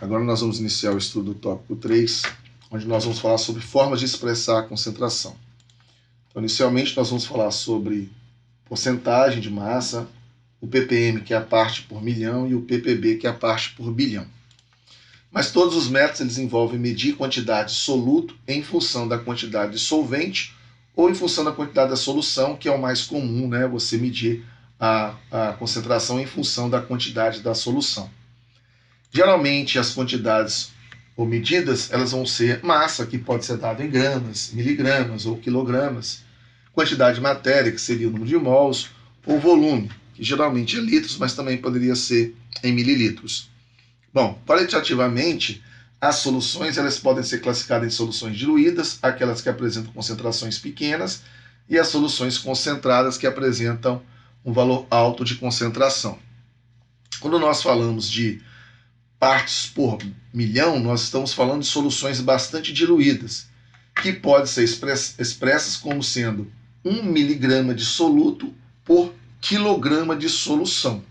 Agora nós vamos iniciar o estudo do tópico 3, onde nós vamos falar sobre formas de expressar a concentração. Então, inicialmente, nós vamos falar sobre porcentagem de massa, o ppm, que é a parte por milhão, e o ppb, que é a parte por bilhão. Mas todos os métodos eles envolvem medir quantidade de soluto em função da quantidade de solvente ou em função da quantidade da solução, que é o mais comum, né? Você medir a concentração em função da quantidade da solução. Geralmente, as quantidades ou medidas elas vão ser massa, que pode ser dada em gramas, miligramas ou quilogramas, quantidade de matéria, que seria o número de mols, ou volume, que geralmente é litros, mas também poderia ser em mililitros. Bom, qualitativamente, as soluções elas podem ser classificadas em soluções diluídas, aquelas que apresentam concentrações pequenas, e as soluções concentradas, que apresentam um valor alto de concentração. Quando nós falamos de partes por milhão, nós estamos falando de soluções bastante diluídas, que podem ser expressas como sendo 1 miligrama de soluto por quilograma de solução,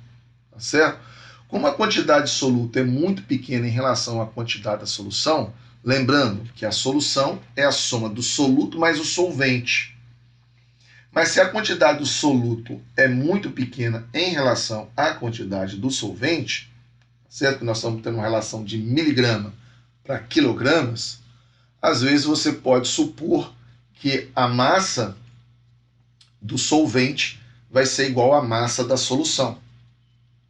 tá certo? Como a quantidade de soluto é muito pequena em relação à quantidade da solução, lembrando que a solução é a soma do soluto mais o solvente. Mas se a quantidade do soluto é muito pequena em relação à quantidade do solvente, certo? Que nós estamos tendo uma relação de miligrama para quilogramas, às vezes você pode supor que a massa do solvente vai ser igual à massa da solução.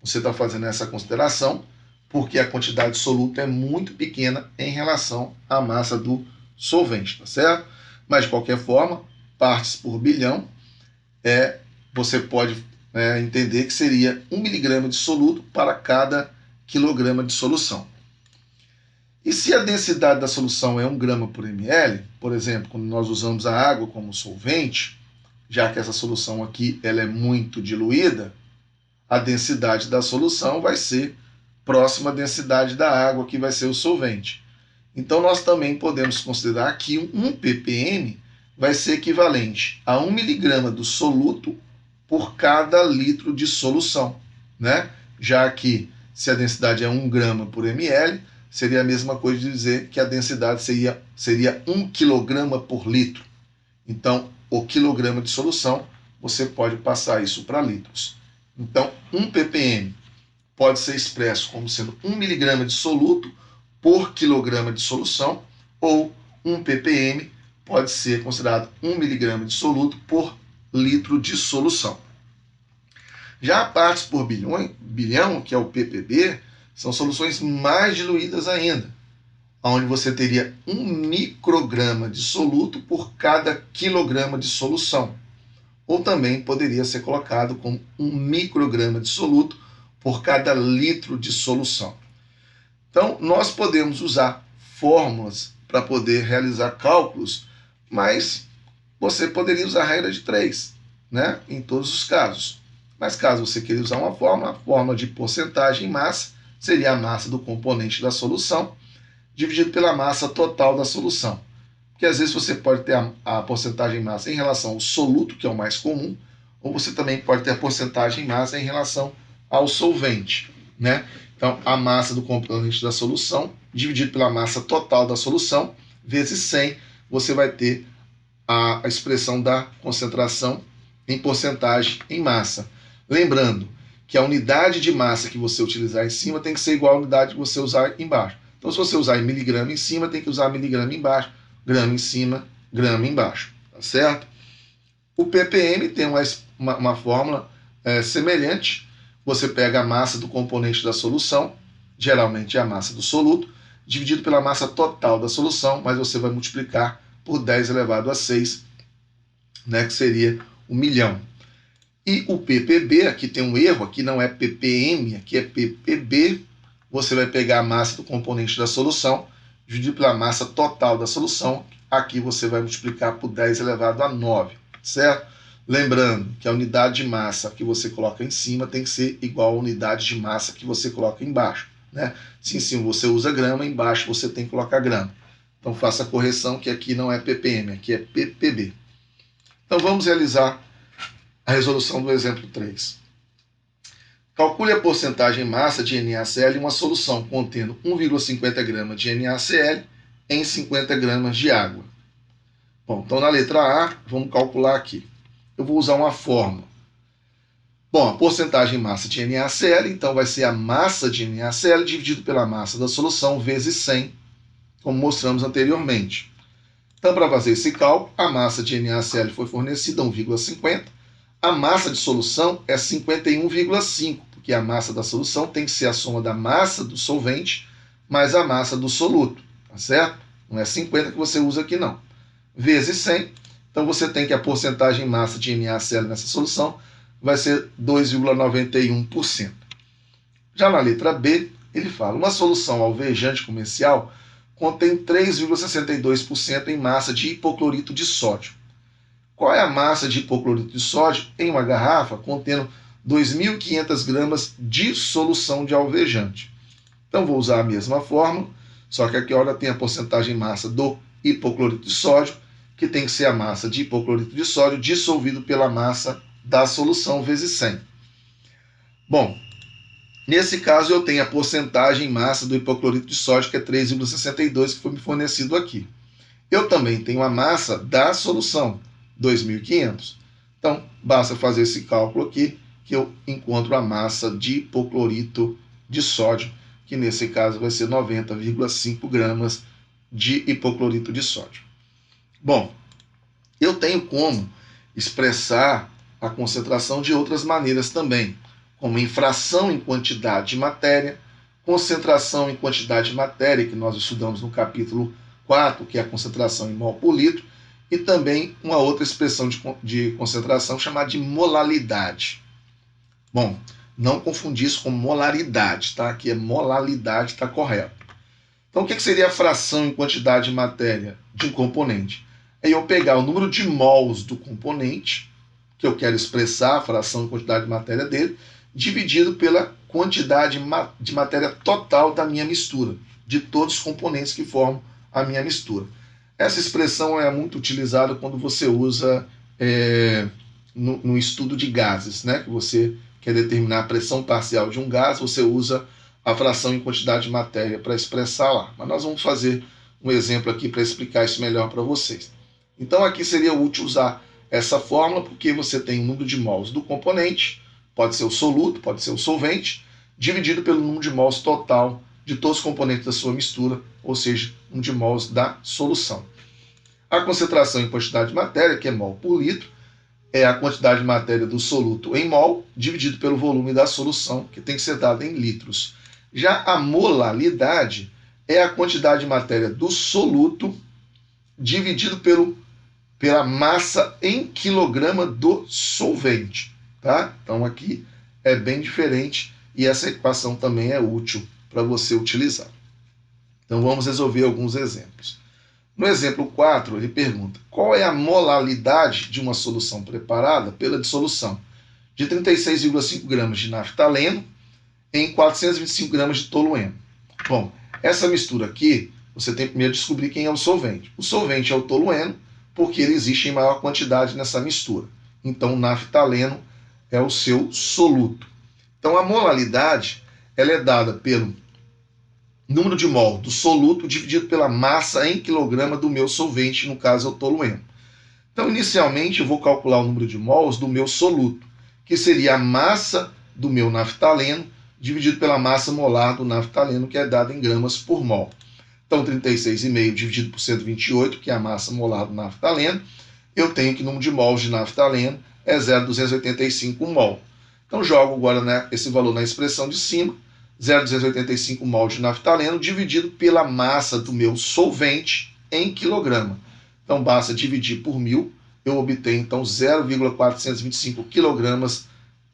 Você está fazendo essa consideração porque a quantidade de soluto é muito pequena em relação à massa do solvente, tá certo? Mas, de qualquer forma, partes por bilhão, você pode entender que seria 1 miligrama de soluto para cada quilograma de solução. E se a densidade da solução é 1 grama por ml, por exemplo, quando nós usamos a água como solvente, já que essa solução aqui ela é muito diluída, a densidade da solução vai ser próxima à densidade da água, que vai ser o solvente. Então, nós também podemos considerar que 1 ppm vai ser equivalente a 1 miligrama do soluto por cada litro de solução, né? Já que se a densidade é 1 grama por ml, seria a mesma coisa de dizer que a densidade seria 1 quilograma por litro. Então, o quilograma de solução, você pode passar isso para litros. Então, 1 ppm pode ser expresso como sendo 1 miligrama de soluto por quilograma de solução, ou 1 ppm pode ser considerado 1 miligrama de soluto por litro de solução. Já a partes por bilhão, que é o ppb, são soluções mais diluídas ainda, onde você teria 1 micrograma de soluto por cada quilograma de solução. Ou também poderia ser colocado como 1 micrograma de soluto por cada litro de solução. Então, nós podemos usar fórmulas para poder realizar cálculos, mas você poderia usar a regra de 3, né? Em todos os casos. Mas caso você queira usar uma fórmula, a fórmula de porcentagem em massa seria a massa do componente da solução dividido pela massa total da solução. Porque às vezes você pode ter a porcentagem em massa em relação ao soluto, que é o mais comum, ou você também pode ter a porcentagem em massa em relação ao solvente, né? Então, a massa do componente da solução dividido pela massa total da solução vezes 100, você vai ter a expressão da concentração em porcentagem em massa. Lembrando que a unidade de massa que você utilizar em cima tem que ser igual à unidade que você usar embaixo. Então, se você usar em miligrama em cima, tem que usar miligrama embaixo, grama em cima, grama embaixo, tá certo? O ppm tem uma fórmula semelhante. Você pega a massa do componente da solução, geralmente é a massa do soluto, dividido pela massa total da solução, mas você vai multiplicar por 10 elevado a 6, né, que seria 1 milhão. E o ppb, aqui tem um erro, aqui não é ppm, aqui é ppb. Você vai pegar a massa do componente da solução, dividir pela massa total da solução, aqui você vai multiplicar por 10 elevado a 9, certo? Lembrando que a unidade de massa que você coloca em cima tem que ser igual à unidade de massa que você coloca embaixo, né? Se em cima você usa grama, embaixo você tem que colocar grama. Então faça a correção que aqui não é ppm, aqui é ppb. Então vamos realizar a resolução do exemplo 3. Calcule a porcentagem massa de NaCl em uma solução contendo 1,50 gramas de NaCl em 50 gramas de água. Bom, então na letra A, vamos calcular aqui. Eu vou usar uma fórmula. Bom, a porcentagem massa de NaCl, então vai ser a massa de NaCl dividido pela massa da solução vezes 100, como mostramos anteriormente. Então, para fazer esse cálculo, a massa de NaCl foi fornecida 1,50. A massa de solução é 51,5, porque a massa da solução tem que ser a soma da massa do solvente mais a massa do soluto, tá certo? Não é 50 que você usa aqui, não. Vezes 100. Então, você tem que a porcentagem massa de NaCl nessa solução vai ser 2,91%. Já na letra B, ele fala, uma solução alvejante comercial contém 3,62% em massa de hipoclorito de sódio. Qual é a massa de hipoclorito de sódio em uma garrafa contendo 2.500 gramas de solução de alvejante? Então, vou usar a mesma fórmula, só que aqui agora tem a porcentagem massa do hipoclorito de sódio, que tem que ser a massa de hipoclorito de sódio dissolvido pela massa da solução vezes 100. Bom, nesse caso eu tenho a porcentagem massa do hipoclorito de sódio, que é 3,62, que foi me fornecido aqui. Eu também tenho a massa da solução, 2.500. Então, basta fazer esse cálculo aqui, que eu encontro a massa de hipoclorito de sódio, que nesse caso vai ser 90,5 gramas de hipoclorito de sódio. Bom, eu tenho como expressar a concentração de outras maneiras também, como em fração em quantidade de matéria, concentração em quantidade de matéria, que nós estudamos no capítulo 4, que é a concentração em mol por litro, e também uma outra expressão de concentração chamada de molalidade. Bom, não confundir isso com molaridade, tá? Aqui é molalidade, está correto. Então, o que seria a fração em quantidade de matéria de um componente? É eu pegar o número de mols do componente, que eu quero expressar a fração em quantidade de matéria dele, dividido pela quantidade de matéria total da minha mistura, de todos os componentes que formam a minha mistura. Essa expressão é muito utilizada quando você usa no estudo de gases, né? Que você quer determinar a pressão parcial de um gás, você usa a fração em quantidade de matéria para expressar lá. Mas nós vamos fazer um exemplo aqui para explicar isso melhor para vocês. Então aqui seria útil usar essa fórmula, porque você tem o número de mols do componente, pode ser o soluto, pode ser o solvente, dividido pelo número de mols total de todos os componentes da sua mistura, ou seja, número de mols da solução. A concentração em quantidade de matéria, que é mol por litro, é a quantidade de matéria do soluto em mol, dividido pelo volume da solução, que tem que ser dado em litros. Já a molalidade é a quantidade de matéria do soluto, dividido pela massa em quilograma do solvente. Tá? Então aqui é bem diferente e essa equação também é útil para você utilizar. Então vamos resolver alguns exemplos. No exemplo 4, ele pergunta, qual é a molalidade de uma solução preparada pela dissolução de 36,5 gramas de naftaleno em 425 gramas de tolueno? Bom, essa mistura aqui, você tem que primeiro descobrir quem é o solvente. O solvente é o tolueno, porque ele existe em maior quantidade nessa mistura. Então, o naftaleno é o seu soluto. Então, a molalidade ela é dada pelo número de mol do soluto dividido pela massa em quilograma do meu solvente, no caso é o tolueno. Então, inicialmente, eu vou calcular o número de mols do meu soluto, que seria a massa do meu naftaleno dividido pela massa molar do naftaleno, que é dada em gramas por mol. Então, 36,5 dividido por 128, que é a massa molar do naftaleno, eu tenho que o número de mols de naftaleno é 0,285 mol. Então, jogo agora esse valor na expressão de cima, 0,285 mol de naftaleno dividido pela massa do meu solvente em quilograma. Então, basta dividir por 1.000, eu obtenho, então, 0,425 quilogramas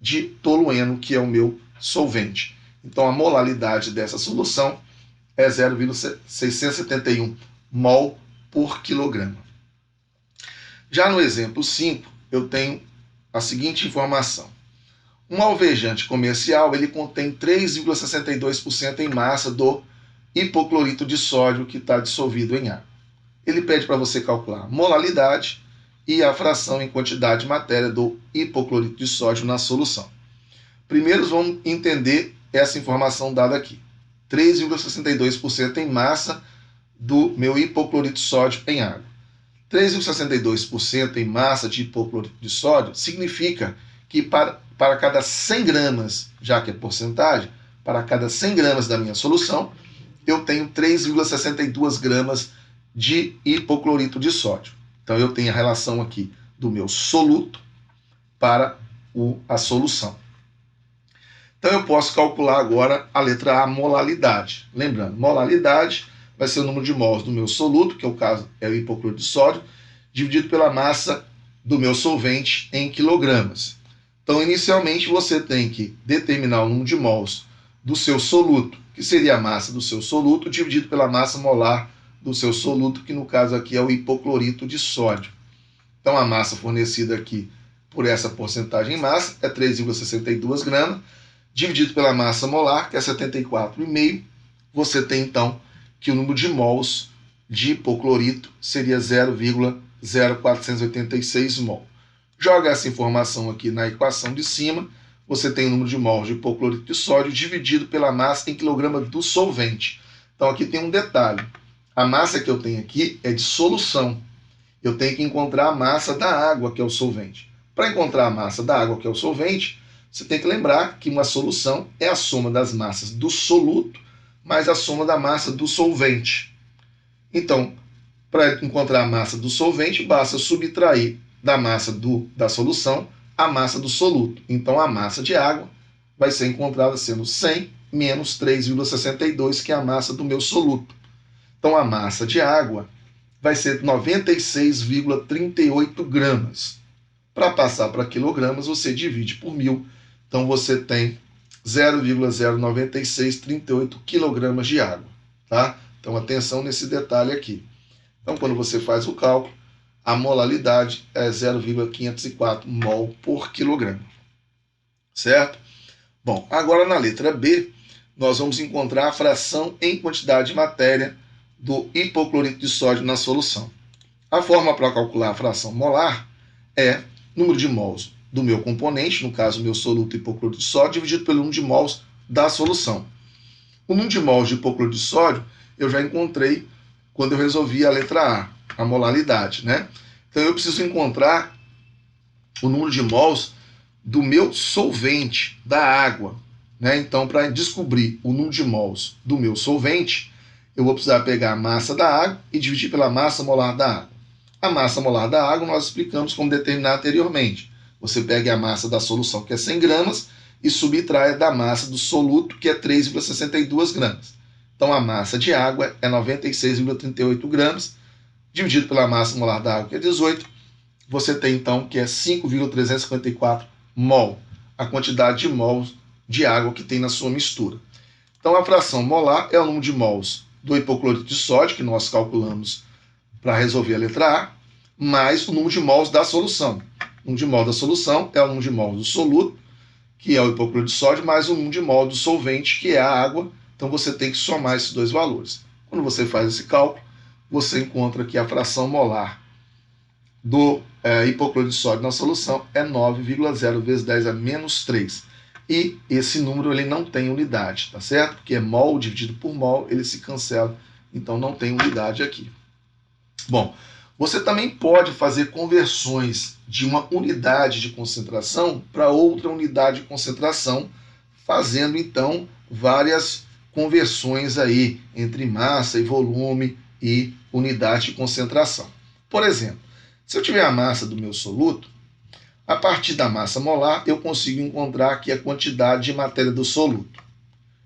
de tolueno, que é o meu solvente. Então, a molalidade dessa solução é 0,671 mol por quilograma. Já no exemplo 5, eu tenho a seguinte informação. Um alvejante comercial ele contém 3,62% em massa do hipoclorito de sódio que está dissolvido em água. Ele pede para você calcular a molalidade e a fração em quantidade de matéria do hipoclorito de sódio na solução. Primeiro vamos entender essa informação dada aqui. 3,62% em massa do meu hipoclorito de sódio em água. 3,62% em massa de hipoclorito de sódio significa que para cada 100 gramas, já que é porcentagem, para cada 100 gramas da minha solução, eu tenho 3,62 gramas de hipoclorito de sódio. Então eu tenho a relação aqui do meu soluto para a solução. Então eu posso calcular agora a letra A, molalidade. Lembrando, molalidade vai ser o número de mols do meu soluto, que é o caso é o hipoclorito de sódio, dividido pela massa do meu solvente em quilogramas. Então, inicialmente, você tem que determinar o número de mols do seu soluto, que seria a massa do seu soluto, dividido pela massa molar do seu soluto, que no caso aqui é o hipoclorito de sódio. Então, a massa fornecida aqui por essa porcentagem em massa é 3,62 gramas, dividido pela massa molar, que é 74,5, você tem então que o número de mols de hipoclorito seria 0,0486 mol. Joga essa informação aqui na equação de cima, você tem o número de mols de hipoclorito de sódio dividido pela massa em quilograma do solvente. Então aqui tem um detalhe, a massa que eu tenho aqui é de solução, eu tenho que encontrar a massa da água, que é o solvente. Para encontrar a massa da água, que é o solvente, você tem que lembrar que uma solução é a soma das massas do soluto mais a soma da massa do solvente. Então, para encontrar a massa do solvente, basta subtrair da massa da solução a massa do soluto. Então, a massa de água vai ser encontrada sendo 100 menos 3,62, que é a massa do meu soluto. Então, a massa de água vai ser 96,38 gramas. Para passar para quilogramas, você divide por 1.000. Então, você tem 0,09638 kg de água, tá? Então, atenção nesse detalhe aqui. Então, quando você faz o cálculo, a molalidade é 0,504 mol por quilograma, certo? Bom, agora na letra B, nós vamos encontrar a fração em quantidade de matéria do hipoclorito de sódio na solução. A forma para calcular a fração molar é número de mols do meu componente, no caso, meu soluto hipoclorito de sódio, dividido pelo número de mols da solução. O número de mols de hipoclorito de sódio eu já encontrei quando eu resolvi a letra A, a molalidade, né? Então eu preciso encontrar o número de mols do meu solvente, da água, né? Então, para descobrir o número de mols do meu solvente, eu vou precisar pegar a massa da água e dividir pela massa molar da água. A massa molar da água nós explicamos como determinar anteriormente. Você pega a massa da solução, que é 100 gramas, e subtrai da massa do soluto, que é 3,62 gramas. Então, a massa de água é 96,38 gramas, dividido pela massa molar da água, que é 18. Você tem, então, que é 5,354 mol, a quantidade de mols de água que tem na sua mistura. Então, a fração molar é o número de mols do hipoclorito de sódio, que nós calculamos para resolver a letra A, mais o número de mols da solução. O número de mol da solução é o número de mol do soluto, que é o hipoclorito de sódio, mais o número de mol do solvente, que é a água. Então você tem que somar esses dois valores. Quando você faz esse cálculo, você encontra que a fração molar do hipoclorito de sódio na solução é 9,0 vezes 10 a menos 3. E esse número ele não tem unidade, tá certo? Porque é mol dividido por mol, ele se cancela, então não tem unidade aqui. Bom, você também pode fazer conversões de uma unidade de concentração para outra unidade de concentração, fazendo então várias conversões aí entre massa e volume e unidade de concentração. Por exemplo, se eu tiver a massa do meu soluto, a partir da massa molar eu consigo encontrar aqui a quantidade de matéria do soluto.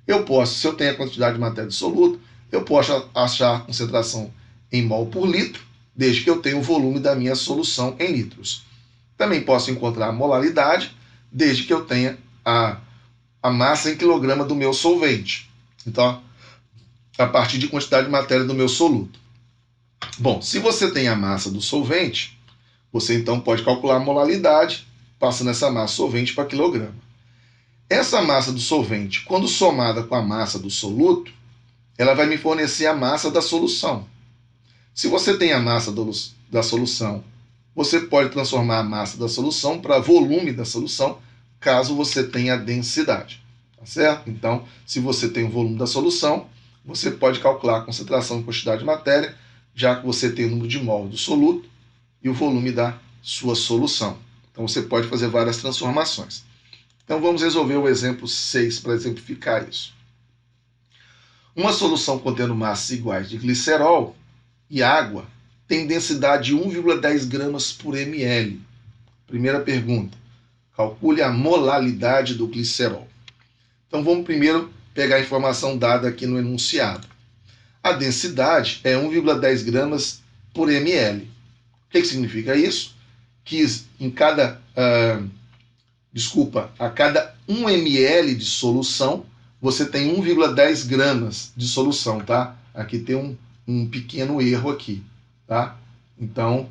Eu posso, se eu tenho a quantidade de matéria do soluto, eu posso achar a concentração em mol por litro, desde que eu tenha o volume da minha solução em litros. Também posso encontrar a molaridade, desde que eu tenha a massa em quilograma do meu solvente. Então, a partir de quantidade de matéria do meu soluto. Bom, se você tem a massa do solvente, você então pode calcular a molaridade, passando essa massa solvente para quilograma. Essa massa do solvente, quando somada com a massa do soluto, ela vai me fornecer a massa da solução. Se você tem a massa da solução, você pode transformar a massa da solução para volume da solução, caso você tenha a densidade, tá certo? Então, se você tem o volume da solução, você pode calcular a concentração e quantidade de matéria, já que você tem o número de mol do soluto e o volume da sua solução. Então, você pode fazer várias transformações. Então, vamos resolver o exemplo 6 para exemplificar isso. Uma solução contendo massas iguais de glicerol e água tem densidade de 1,10 gramas por ml. Primeira pergunta. Calcule a molalidade do glicerol. Então, vamos primeiro pegar a informação dada aqui no enunciado. A densidade é 1,10 gramas por ml. O que significa isso? Que a cada 1 ml de solução, você tem 1,10 gramas de solução, tá? Aqui tem um pequeno erro aqui, tá? Então,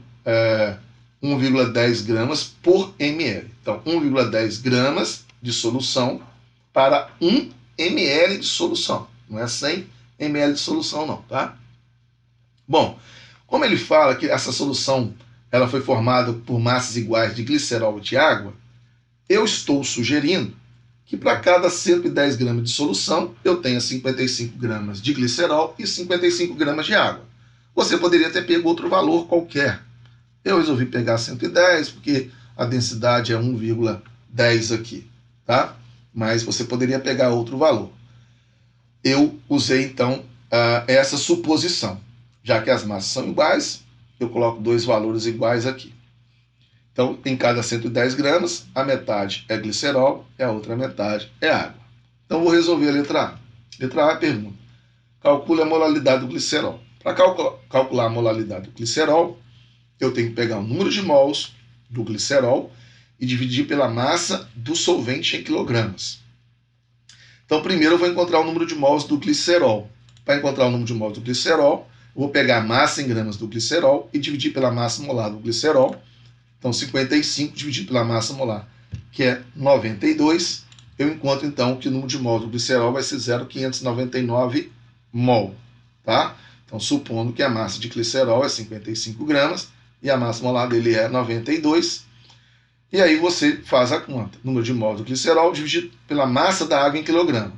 1,10 gramas por ml. Então, 1,10 gramas de solução para 1 ml de solução. Não é 100 ml de solução, não, tá? Bom, como ele fala que essa solução ela foi formada por massas iguais de glicerol e de água, eu estou sugerindo que para cada 110 gramas de solução, eu tenha 55 gramas de glicerol e 55 gramas de água. Você poderia ter pego outro valor qualquer. Eu resolvi pegar 110 porque a densidade é 1,10 aqui, tá? Mas você poderia pegar outro valor. Eu usei, então, essa suposição. Já que as massas são iguais, eu coloco dois valores iguais aqui. Então, em cada 110 gramas, a metade é glicerol e a outra metade é água. Então, vou resolver a letra A. Letra A pergunta: calcule a molalidade do glicerol. Para calcular a molalidade do glicerol, eu tenho que pegar o número de mols do glicerol e dividir pela massa do solvente em quilogramas. Então, primeiro eu vou encontrar o número de mols do glicerol. Para encontrar o número de mols do glicerol, eu vou pegar a massa em gramas do glicerol e dividir pela massa molar do glicerol. Então, 55 dividido pela massa molar, que é 92, eu encontro, então, que o número de mol do glicerol vai ser 0,599 mol, tá? Então, supondo que a massa de glicerol é 55 gramas e a massa molar dele é 92, e aí você faz a conta. Número de mol do glicerol dividido pela massa da água em quilograma.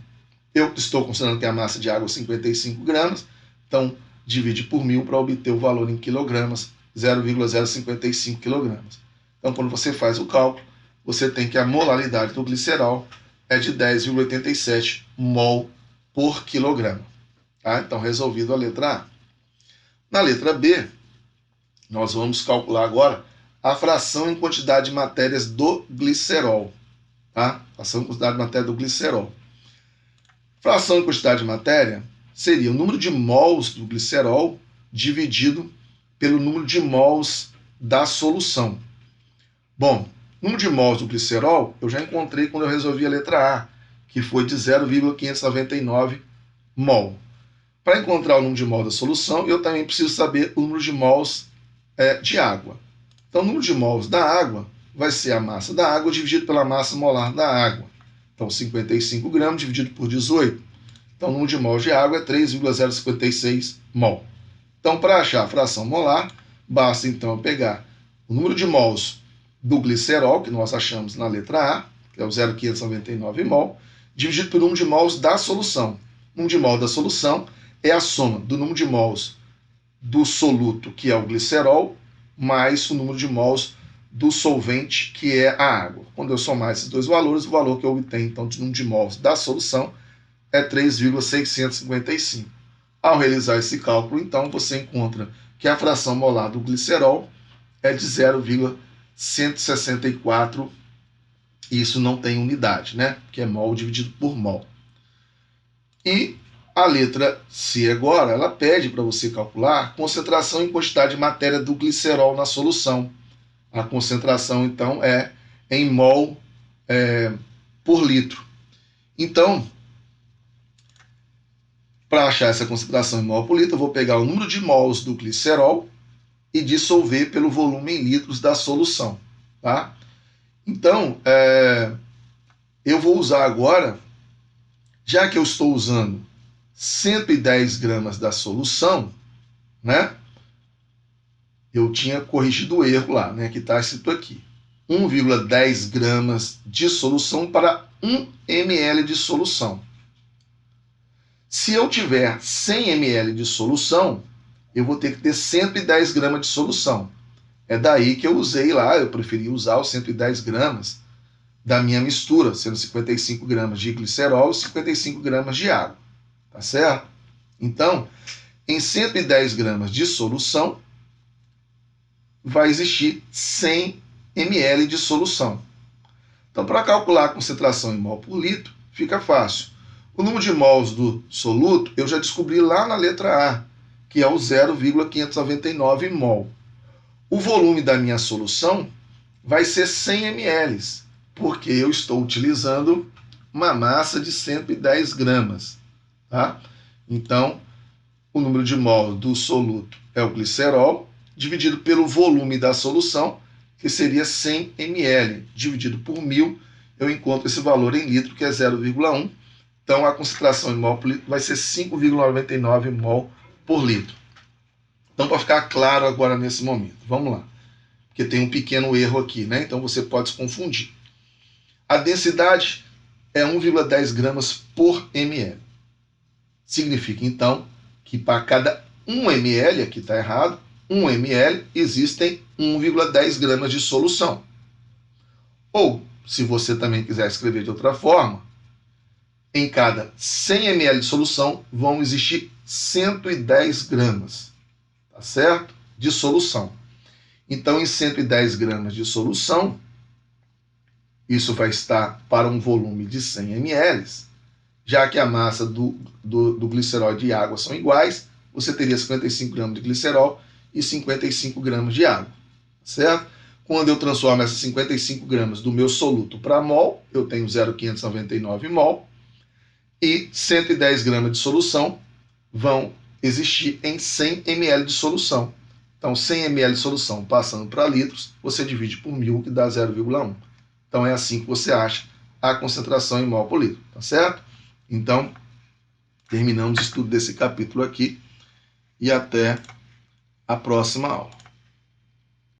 Eu estou considerando que a massa de água é 55 gramas, então divide por 1000 para obter o valor em quilogramas, 0,055 quilogramas. Então, quando você faz o cálculo, você tem que a molaridade do glicerol é de 10,87 mol por quilograma. Tá? Então, resolvido a letra A. Na letra B, nós vamos calcular agora a fração em quantidade de matérias do glicerol. Tá? Fração em quantidade de matéria do glicerol. Fração em quantidade de matéria seria o número de mols do glicerol dividido pelo número de mols da solução. Bom, número de mols do glicerol eu já encontrei quando eu resolvi a letra A, que foi de 0,599 mol. Para encontrar o número de mols da solução, eu também preciso saber o número de mols de água. Então, o número de mols da água vai ser a massa da água dividido pela massa molar da água. Então, 55 gramas dividido por 18. Então, o número de mols de água é 3,056 mol. Então, para achar a fração molar, basta então pegar o número de mols do glicerol, que nós achamos na letra A, que é o 0,599 mol, dividido pelo número de mols da solução. O número de mols da solução é a soma do número de mols do soluto, que é o glicerol, mais o número de mols do solvente, que é a água. Quando eu somar esses dois valores, o valor que eu obtenho, então, de número de mols da solução é 3,655. Ao realizar esse cálculo, então, você encontra que a fração molar do glicerol é de 0,164, e isso não tem unidade, né? Que é mol dividido por mol. E a letra C agora, ela pede para você calcular a concentração em quantidade de matéria do glicerol na solução. A concentração, então, é em mol por litro. Então, para achar essa concentração em mol por litro, eu vou pegar o número de mols do glicerol e dissolver pelo volume em litros da solução. Tá? Então, eu vou usar agora, já que eu estou usando 110 gramas da solução, né? Eu tinha corrigido o erro lá, né? Que está escrito aqui. 1,10 gramas de solução para 1 ml de solução. Se eu tiver 100 ml de solução, eu vou ter que ter 110 gramas de solução. É daí que eu usei lá, eu preferi usar os 110 gramas da minha mistura, sendo 55 gramas de glicerol e 55 gramas de água. Tá certo? Então, em 110 gramas de solução, vai existir 100 ml de solução. Então, para calcular a concentração em mol por litro, fica fácil. O número de mols do soluto eu já descobri lá na letra A, que é o 0,599 mol. O volume da minha solução vai ser 100 ml, porque eu estou utilizando uma massa de 110 gramas. Tá? Então, o número de mol do soluto é o glicerol, dividido pelo volume da solução, que seria 100 ml, dividido por 1.000, eu encontro esse valor em litro, que é 0,1. Então, a concentração em mol por litro vai ser 5,99 mol por litro. Então, para ficar claro agora nesse momento, vamos lá. Porque tem um pequeno erro aqui, né? Então, você pode se confundir. A densidade é 1,10 gramas por ml. Significa, então, que para cada 1 ml, aqui está errado, 1 ml, existem 1,10 gramas de solução. Ou, se você também quiser escrever de outra forma, em cada 100 ml de solução vão existir 110 gramas, tá certo? De solução. Então, em 110 gramas de solução, isso vai estar para um volume de 100 ml, já que a massa do glicerol e de água são iguais, você teria 55 gramas de glicerol e 55 gramas de água, certo? Quando eu transformo essas 55 gramas do meu soluto para mol, eu tenho 0,599 mol, e 110 gramas de solução vão existir em 100 ml de solução. Então, 100 ml de solução passando para litros, você divide por 1.000, que dá 0,1. Então, é assim que você acha a concentração em mol por litro, tá certo? Então, terminamos o estudo desse capítulo aqui e até a próxima aula.